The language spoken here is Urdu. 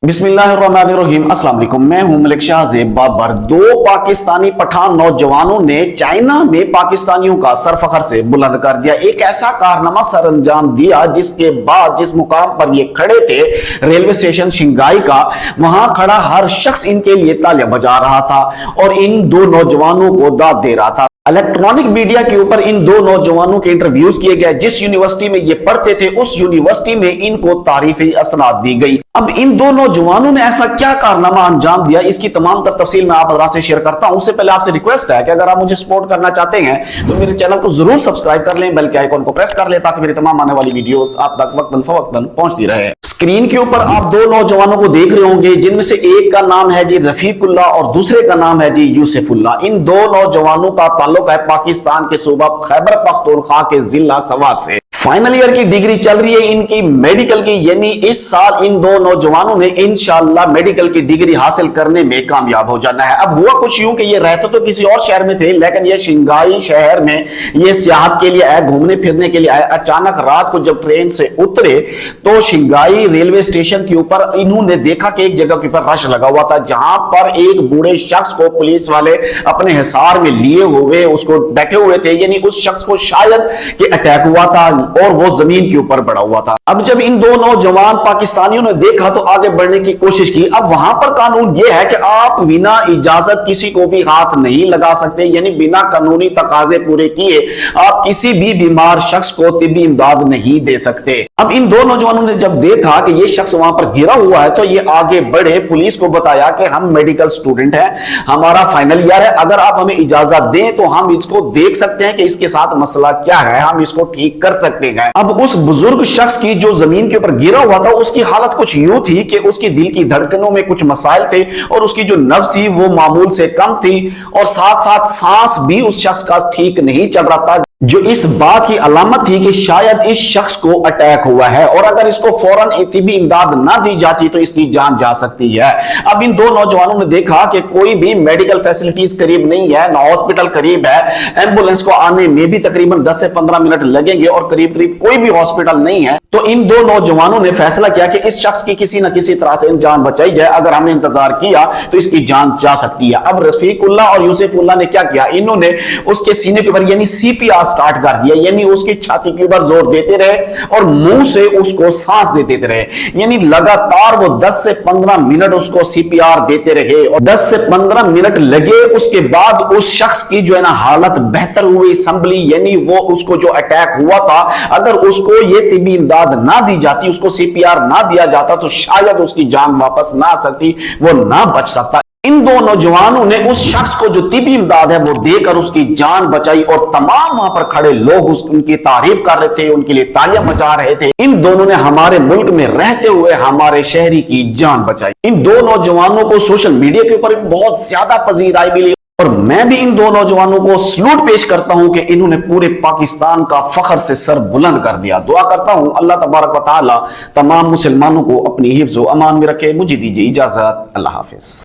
بسم اللہ الرحمن الرحیم۔ السلام علیکم، میں ہوں ملک شاہ زیب بابر۔ دو پاکستانی پٹھان نوجوانوں نے چائنا میں پاکستانیوں کا سر فخر سے بلند کر دیا۔ ایک ایسا کارنامہ سر انجام دیا جس کے بعد جس مقام پر یہ کھڑے تھے ریلوے اسٹیشن شنگھائی کا، وہاں کھڑا ہر شخص ان کے لیے تالیاں بجا رہا تھا اور ان دو نوجوانوں کو داد دے رہا تھا۔ الیکٹرانک میڈیا کے اوپر ان دو نوجوانوں کے انٹرویوز کیے گئے۔ جس یونیورسٹی میں یہ پڑھتے تھے اس یونیورسٹی میں ان کو تعریفی اسناد دی گئی۔ اب ان دو نوجوانوں نے ایسا کیا کارنامہ انجام دیا، اس کی تمام تر تفصیل میں آپ حضرات سے شیئر کرتا ہوں۔ اس سے پہلے آپ سے ریکویسٹ ہے کہ اگر آپ مجھے سپورٹ کرنا چاہتے ہیں تو میرے چینل کو ضرور سبسکرائب کر لیں، بلکہ آئیکن کو پریس کر لیں تاکہ میری تمام آنے والی ویڈیوز آپ تک وقتاً فوقتاً پہنچتی رہے۔ اسکرین کے اوپر آپ دو نوجوانوں کو دیکھ رہے ہوں گے، جن میں سے ایک کا نام ہے جی رفیق اللہ اور دوسرے کا نام ہے جی یوسف اللہ۔ ان دو نوجوانوں کا تعلق ہے پاکستان کے صوبہ خیبر پختونخوا کے ضلع سوات سے۔ فائنل ایئر کی ڈگری چل رہی ہے ان کی میڈیکل کی، یعنی اس سال ان دو نوجوانوں نے انشاءاللہ میڈیکل کی ڈگری حاصل کرنے میں کامیاب ہو جانا ہے۔ اب ہوا کچھ یوں کہ یہ رہتے تو کسی اور شہر میں تھے، لیکن یہ شنگھائی شہر میں یہ سیاحت کے لیے آئے، گھومنے پھرنے کے لیے آئے۔ اچانک رات کو جب ٹرین سے اترے تو شنگھائی ریلوے اسٹیشن کے اوپر انہوں نے دیکھا کہ ایک جگہ کے اوپر رش لگا ہوا تھا، جہاں پر ایک بوڑھے شخص کو پولیس والے اپنے حصار میں لیے ہوئے اس کو بیٹھے ہوئے تھے، یعنی اس شخص کو شاید کہ اٹیک ہوا تھا اور وہ زمین کے اوپر پڑا ہوا تھا۔ اب جب ان دو نوجوان پاکستانیوں نے دیکھا تو آگے بڑھنے کی کوشش کی۔ اب وہاں پر قانون یہ ہے کہ آپ بنا اجازت کسی کو بھی ہاتھ نہیں لگا سکتے، یعنی بنا قانونی تقاضے پورے کیے آپ کسی بھی بیمار شخص کو طبی امداد نہیں دے سکتے۔ اب ان دو نوجوانوں نے جب دیکھا کہ یہ شخص وہاں پر گرا ہوا ہے تو یہ آگے بڑھے، پولیس کو بتایا کہ ہم میڈیکل سٹوڈنٹ ہیں، ہمارا فائنل ایئر ہے، اگر آپ ہمیں اجازت دیں تو ہم اس کو دیکھ سکتے ہیں کہ اس کے ساتھ مسئلہ کیا ہے، ہم اس کو ٹھیک کر سکتے ہیں۔ اب اس بزرگ شخص کی جو زمین کے اوپر گرا ہوا تھا اس کی حالت کچھ یوں تھی کہ اس کی دل کی دھڑکنوں میں کچھ مسائل تھے اور اس کی جو نبض تھی وہ معمول سے کم تھی، اور ساتھ ساتھ سانس بھی اس شخص کا ٹھیک نہیں چل رہا تھا، جو اس بات کی علامت تھی کہ شاید اس شخص کو اٹیک ہوا ہے، اور اگر اس کو فوراً طبی امداد نہ دی جاتی تو اس کی جان جا سکتی ہے۔ اب ان دو نوجوانوں نے دیکھا کہ کوئی بھی میڈیکل فیسلٹیز قریب نہیں ہے، نہ ہاسپٹل قریب ہے، ایمبولینس کو آنے میں بھی تقریباً 10 سے 15 منٹ لگیں گے اور قریب کوئی بھی ہاسپٹل نہیں ہے، تو ان دو نوجوانوں نے فیصلہ کیا کہ اس شخص کی کسی نہ کسی طرح سے جان بچائی جائے، اگر ہم نے انتظار کیا تو اس کی جان جا سکتی ہے۔ اب رفیق اللہ اور یوسف اللہ نے کیا کیا، انہوں نے اس کے سینے کے اوپر یعنی سی پی آر سٹارٹ کر دیا، یعنی اس کی چھاتی کے اوپر زور دیتے رہے اور منہ سے اس کو سانس دیتے رہے، یعنی لگاتار وہ 10 سے 15 منٹ اس کو سی پی آر دیتے رہے، اور 10 سے 15 منٹ لگے۔ اس کے بعد اس شخص کی جو ہے نا حالت بہتر ہوئی، سنبھلی، یعنی وہ اس کو جو اٹیک ہوا تھا اگر اس کو یہ طبی امداد نہ دی جاتی، اس کو سی پی آر نہ دیا جاتا تو شاید اس کی جان واپس نہ آ سکتی، وہ نہ بچ سکتا۔ ان دو نوجوانوں نے اس شخص کو جو طبی امداد ہے وہ دے کر اس کی جان بچائی، اور تمام وہاں پر کھڑے لوگ ان کی تعریف کر رہے تھے، ان کے لیے تالیاں بجا رہے تھے۔ ان دونوں نے ہمارے ملک میں رہتے ہوئے ہمارے شہری کی جان بچائی۔ ان دو نوجوانوں کو سوشل میڈیا کے اوپر بہت زیادہ پذیرائی ملی، اور میں بھی ان دو نوجوانوں کو سلوٹ پیش کرتا ہوں کہ انہوں نے پورے پاکستان کا فخر سے سر بلند کر دیا۔ دعا کرتا ہوں اللہ تبارک و تعالی تمام مسلمانوں کو اپنی حفظ و امان میں رکھے۔ مجھے دیجیے اجازت، اللہ حافظ۔